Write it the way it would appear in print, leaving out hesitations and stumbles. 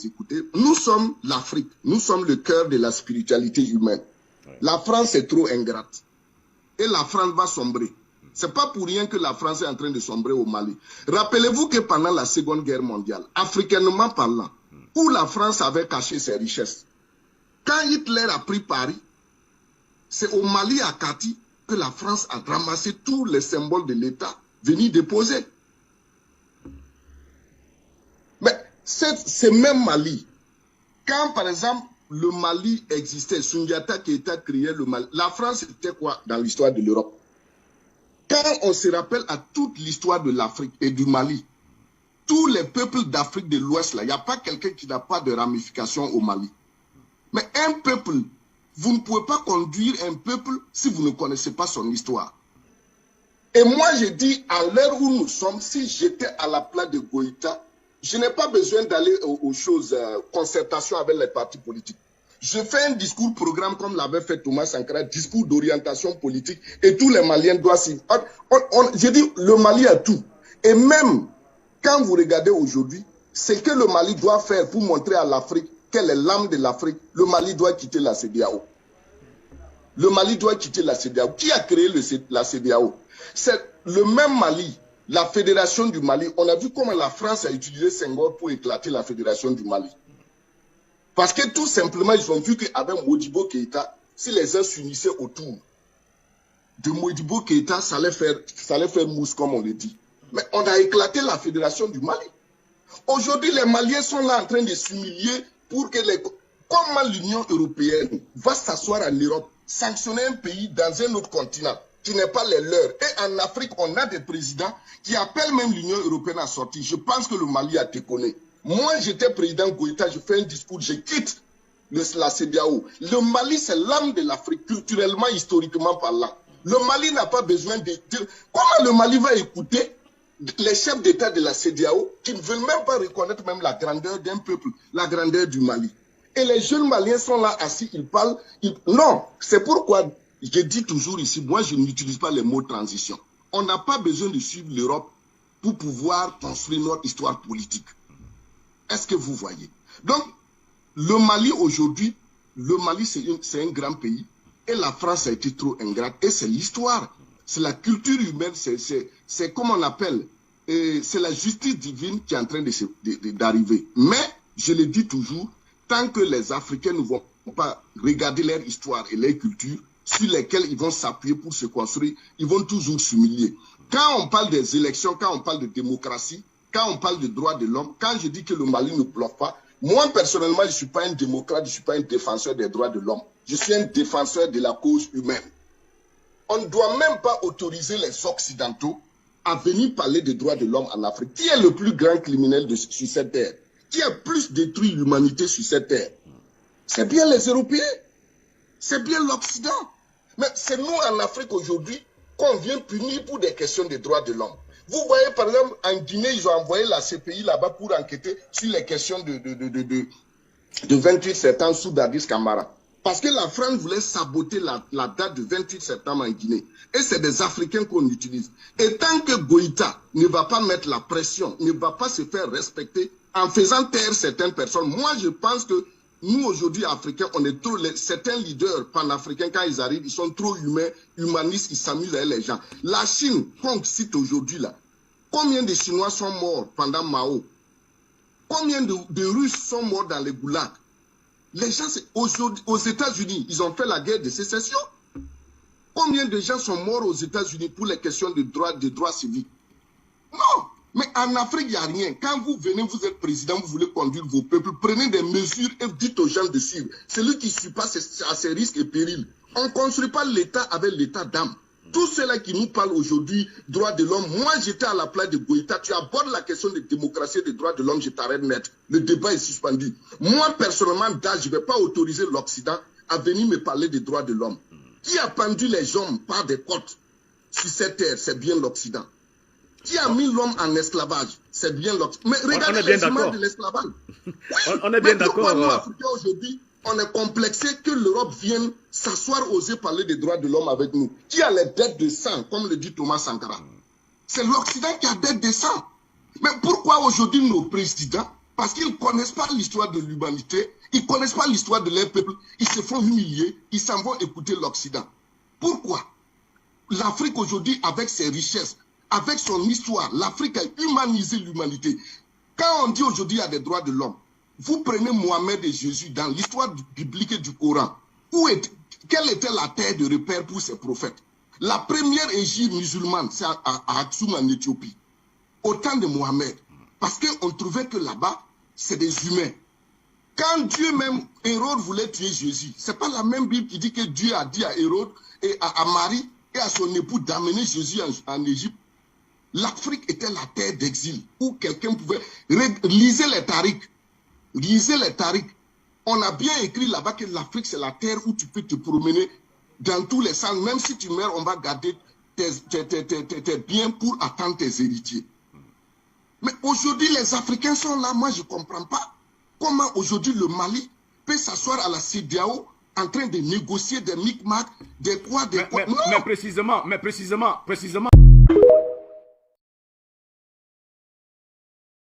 les écouter. Nous sommes l'Afrique, nous sommes le cœur de la spiritualité humaine. Ouais. La France est trop ingrate. Et la France va sombrer. Ce n'est pas pour rien que la France est en train de sombrer au Mali. Rappelez-vous que pendant la Seconde Guerre mondiale, africainement parlant, où la France avait caché ses richesses, quand Hitler a pris Paris, c'est au Mali, à Kati, que la France a ramassé tous les symboles de l'État venus déposer. Mais ce même Mali, quand par exemple le Mali existait, Sundiata Keïta créait le Mali, la France était quoi dans l'histoire de l'Europe? Quand on se rappelle à toute l'histoire de l'Afrique et du Mali, tous les peuples d'Afrique de l'Ouest, il n'y a pas quelqu'un qui n'a pas de ramification au Mali. Mais un peuple, vous ne pouvez pas conduire un peuple si vous ne connaissez pas son histoire. Et moi, je dis, à l'heure où nous sommes, si j'étais à la place de Goïta, je n'ai pas besoin d'aller aux choses, concertation avec les partis politiques. Je fais un discours programme comme l'avait fait Thomas Sankara, discours d'orientation politique, et tous les Maliens doivent s'y... J'ai dit, le Mali a tout. Et même, quand vous regardez aujourd'hui, ce que le Mali doit faire pour montrer à l'Afrique quelle est l'âme de l'Afrique, le Mali doit quitter la CEDEAO. Le Mali doit quitter la CEDEAO. Qui a créé la CEDEAO? C'est le même Mali, la Fédération du Mali. On a vu comment la France a utilisé Senghor pour éclater la Fédération du Mali. Parce que tout simplement, ils ont vu qu'avec Modibo Keïta, si les gens s'unissaient autour de Modibo Keïta, ça allait faire mousse, comme on le dit. Mais on a éclaté la Fédération du Mali. Aujourd'hui, les Maliens sont là en train de s'humilier pour que les... Comment l'Union européenne va s'asseoir en Europe, sanctionner un pays dans un autre continent qui n'est pas les leurs. Et en Afrique, on a des présidents qui appellent même l'Union européenne à sortir. Je pense que le Mali a déconné. Moi, j'étais président Goïta, je fais un discours, je quitte la CEDEAO. Le Mali, c'est l'âme de l'Afrique, culturellement, historiquement parlant. Le Mali n'a pas besoin de... Comment le Mali va écouter les chefs d'État de la CEDEAO qui ne veulent même pas reconnaître même la grandeur d'un peuple, la grandeur du Mali? Et les jeunes Maliens sont là assis, ils parlent. Non, c'est pourquoi je dis toujours ici, moi je n'utilise pas les mots transition. On n'a pas besoin de suivre l'Europe pour pouvoir construire notre histoire politique. Est-ce que vous voyez? Donc, le Mali aujourd'hui, le Mali c'est un grand pays et la France a été trop ingrate. Et c'est l'histoire, c'est la culture humaine, c'est comme on appelle, c'est la justice divine qui est en train d'arriver. Mais, je le dis toujours, tant que les Africains ne vont pas regarder leur histoire et leur culture, sur lesquelles ils vont s'appuyer pour se construire, ils vont toujours s'humilier. Quand on parle des élections, quand on parle de démocratie, quand on parle de droits de l'homme, quand je dis que le Mali ne bluffe pas, moi personnellement, je ne suis pas un démocrate, je ne suis pas un défenseur des droits de l'homme. Je suis un défenseur de la cause humaine. On ne doit même pas autoriser les Occidentaux à venir parler des droits de l'homme en Afrique. Qui est le plus grand criminel sur cette terre? Qui a plus détruit l'humanité sur cette terre? C'est bien les Européens. C'est bien l'Occident. Mais c'est nous en Afrique aujourd'hui qu'on vient punir pour des questions de droits de l'homme. Vous voyez par exemple en Guinée, ils ont envoyé la CPI là-bas pour enquêter sur les questions de 28 septembre sous Dadis Camara. Parce que la France voulait saboter la date du 28 septembre en Guinée. Et c'est des Africains qu'on utilise. Et tant que Goïta ne va pas mettre la pression, ne va pas se faire respecter en faisant taire certaines personnes, moi je pense que nous aujourd'hui Africains, on est trop... certains leaders panafricains, quand ils arrivent, ils sont trop humains, humanistes, ils s'amusent avec les gens. La Chine, qu'on cite aujourd'hui là, combien de Chinois sont morts pendant Mao? Combien de Russes sont morts dans les goulags? Les gens, aux États-Unis, ils ont fait la guerre de sécession. Combien de gens sont morts aux États-Unis pour les questions de droits civiques? Non. Mais en Afrique, il n'y a rien. Quand vous venez, vous êtes président, vous voulez conduire vos peuples, prenez des mesures et dites aux gens de suivre. Celui qui ne suit pas à ses risques et périls. On ne construit pas l'État avec l'État d'âme. Tous ceux-là qui nous parlent aujourd'hui, droits de l'homme, moi j'étais à la place de Goïta, tu abordes la question de démocratie et des droits de l'homme, je t'arrête net. Le débat est suspendu. Moi personnellement, je ne vais pas autoriser l'Occident à venir me parler des droits de l'homme. Qui a pendu les hommes par des côtes sur cette terre? C'est bien l'Occident. Qui a mis l'homme en esclavage? C'est bien l'Occident. Mais regardez les images de l'esclavage. Oui, on est bien d'accord. Nous, Africains, aujourd'hui, on est complexé que l'Europe vienne s'asseoir, oser parler des droits de l'homme avec nous. Qui a les dettes de sang, comme le dit Thomas Sankara? C'est l'Occident qui a dette de sang. Mais pourquoi aujourd'hui nos présidents Parce qu'ils ne connaissent pas l'histoire de l'humanité, ils ne connaissent pas l'histoire de leur peuple, ils se font humilier, ils s'en vont écouter l'Occident. Pourquoi? L'Afrique aujourd'hui, avec ses richesses, avec son histoire, l'Afrique a humanisé l'humanité. Quand on dit aujourd'hui il y a des droits de l'homme, vous prenez Mohamed et Jésus dans l'histoire biblique et du Coran. Quelle était la terre de repère pour ces prophètes? La première égide musulmane, c'est à Aksum en Éthiopie, au temps de Mohamed. Parce qu'on trouvait que là-bas, c'est des humains. Quand Dieu même, Hérode voulait tuer Jésus, ce n'est pas la même Bible qui dit que Dieu a dit à Hérode et à Marie et à son époux d'amener Jésus en Égypte. L'Afrique était la terre d'exil où quelqu'un pouvait... Lisez les tariks. Lisez les tariks. On a bien écrit là-bas que l'Afrique, c'est la terre où tu peux te promener dans tous les sens. Même si tu meurs, on va garder tes biens pour attendre tes héritiers. Mais aujourd'hui, les Africains sont là. Moi, je ne comprends pas comment aujourd'hui le Mali peut s'asseoir à la CEDEAO en train de négocier des micmacs, des quoi, des quoi. Mais précisément,